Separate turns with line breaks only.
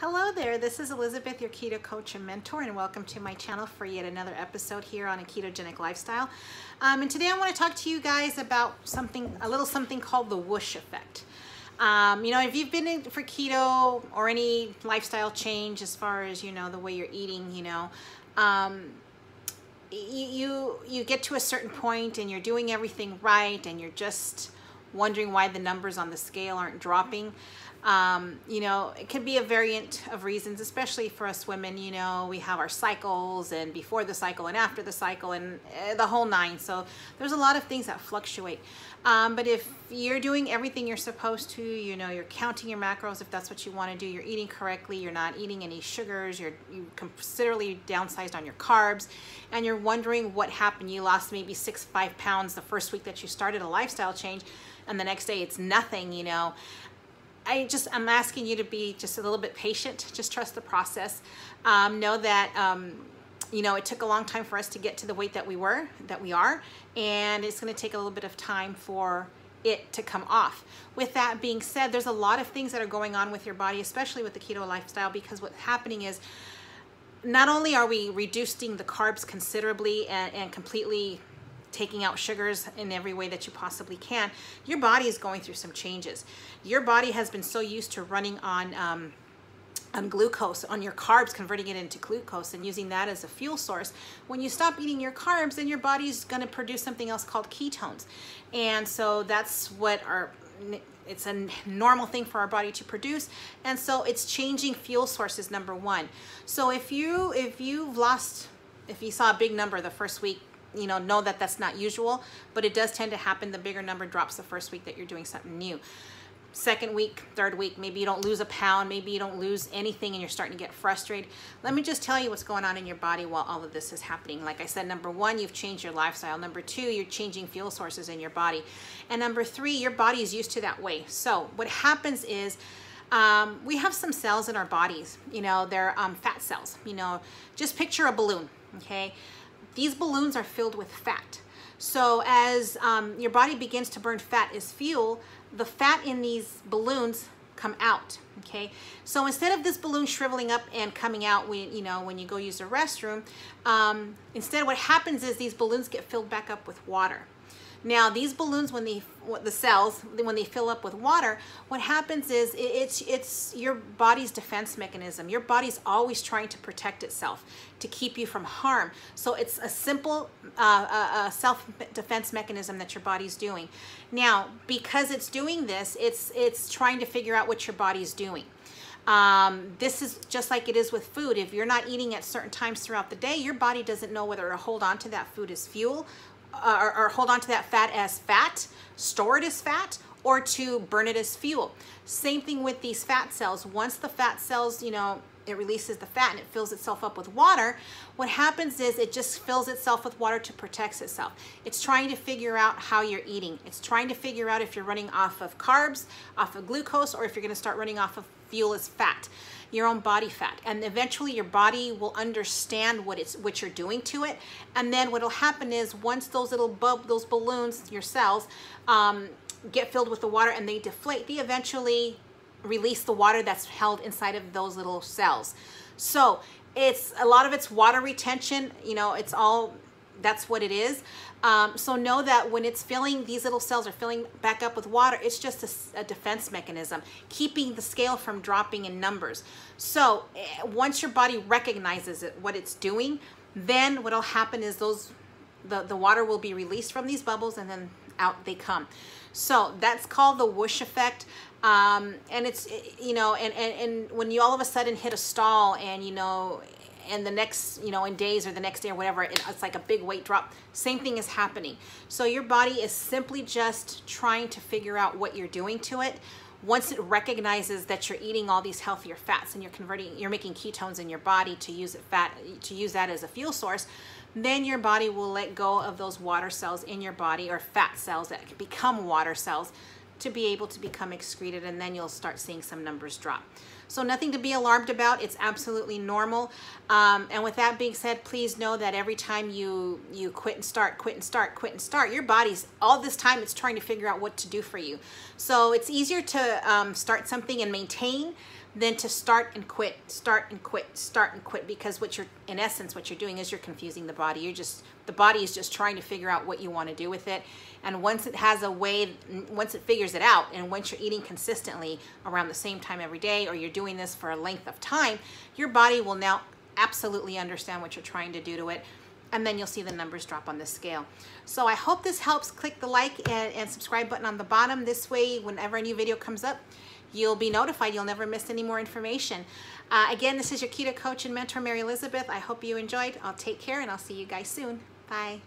Hello there, this is Elizabeth, your keto coach and mentor, and welcome to my channel for yet another episode here on a ketogenic lifestyle. And today I want to talk to you guys about a little something called the Whoosh Effect. If you've been in for keto or any lifestyle change as far as, the way you're eating, you get to a certain point and you're doing everything right and you're just wondering why the numbers on the scale aren't dropping. It could be a variant of reasons, especially for us women. We have our cycles and before the cycle and after the cycle and the whole nine. So there's a lot of things that fluctuate. But if you're doing everything you're supposed to, you're counting your macros if that's what you want to do, you're eating correctly, you're not eating any sugars, you considerably downsized on your carbs, and you're wondering what happened. You lost maybe 5 pounds the first week that you started a lifestyle change, and the next day it's nothing, I'm asking you to be just a little bit patient. Just trust the process. Know that, it took a long time for us to get to the weight that we are, and it's going to take a little bit of time for it to come off. With that being said, there's a lot of things that are going on with your body, especially with the keto lifestyle, because what's happening is not only are we reducing the carbs considerably and completely taking out sugars in every way that you possibly can, your body is going through some changes. Your body has been so used to running on glucose, on your carbs, converting it into glucose and using that as a fuel source. When you stop eating your carbs, then your body's going to produce something else called ketones. And so that's what it's a normal thing for our body to produce. And so it's changing fuel sources, number one. So if you saw a big number the first week, know that that's not usual, but it does tend to happen. The bigger number drops the first week that you're doing something new. Second week, third week, maybe you don't lose a pound, maybe you don't lose anything and you're starting to get frustrated. Let me just tell you what's going on in your body while all of this is happening. Like I said, number one, you've changed your lifestyle. Number two, you're changing fuel sources in your body. And number three, your body is used to that way. So what happens is, we have some cells in our bodies, they're fat cells. Just picture a balloon, okay? These balloons are filled with fat. So as your body begins to burn fat as fuel, the fat in these balloons come out, okay? So instead of this balloon shriveling up and coming out when you go use the restroom, instead what happens is these balloons get filled back up with water. Now these balloons, when they fill up with water, what happens is it's your body's defense mechanism. Your body's always trying to protect itself, to keep you from harm. So it's a simple self-defense mechanism that your body's doing. Now, because it's doing this, it's trying to figure out what your body's doing. This is just like it is with food. If you're not eating at certain times throughout the day, your body doesn't know whether to hold on to that food as fuel, or hold on to that fat as fat, store it as fat, or to burn it as fuel. Same thing with these fat cells. Once the fat cells, it releases the fat and it fills itself up with water, what happens is it just fills itself with water to protect itself. It's trying to figure out how you're eating. It's trying to figure out if you're running off of carbs, off of glucose, or if you're going to start running off of fuel as fat, your own body fat. And eventually your body will understand what you're doing to it. And then what'll happen is once those those balloons, your cells, get filled with the water and they deflate, they eventually release the water that's held inside of those little cells. So a lot of it's water retention, that's what it is. So know that when it's filling, these little cells are filling back up with water, it's just a defense mechanism, keeping the scale from dropping in numbers. So once your body recognizes what it's doing, then what'll happen is the water will be released from these bubbles and then out they come. So that's called the Whoosh Effect. And it's, and when you all of a sudden hit a stall and the next, in days or the next day or whatever, it's like a big weight drop, same thing is happening. So your body is simply just trying to figure out what you're doing to it. Once it recognizes that you're eating all these healthier fats and you're making ketones in your body to use that as a fuel source, then your body will let go of those water cells in your body, or fat cells that can become water cells, to be able to become excreted, and then you'll start seeing some numbers drop. So nothing to be alarmed about. It's absolutely normal. And with that being said, please know that every time you quit and start, your body's, all this time it's trying to figure out what to do for you. So it's easier to start something and maintain than to start and quit, start and quit, start and quit, because what you're, in essence, what you're doing is you're confusing the body. The body is just trying to figure out what you want to do with it. And once it has a way, once it figures it out, and once you're eating consistently around the same time every day, or you're doing this for a length of time, your body will now absolutely understand what you're trying to do to it. And then you'll see the numbers drop on the scale. So I hope this helps. Click the like and subscribe button on the bottom. This way, whenever a new video comes up, you'll be notified. You'll never miss any more information. Again, this is your keto coach and mentor, Mary Elizabeth. I hope you enjoyed. I'll take care, and I'll see you guys soon. Bye.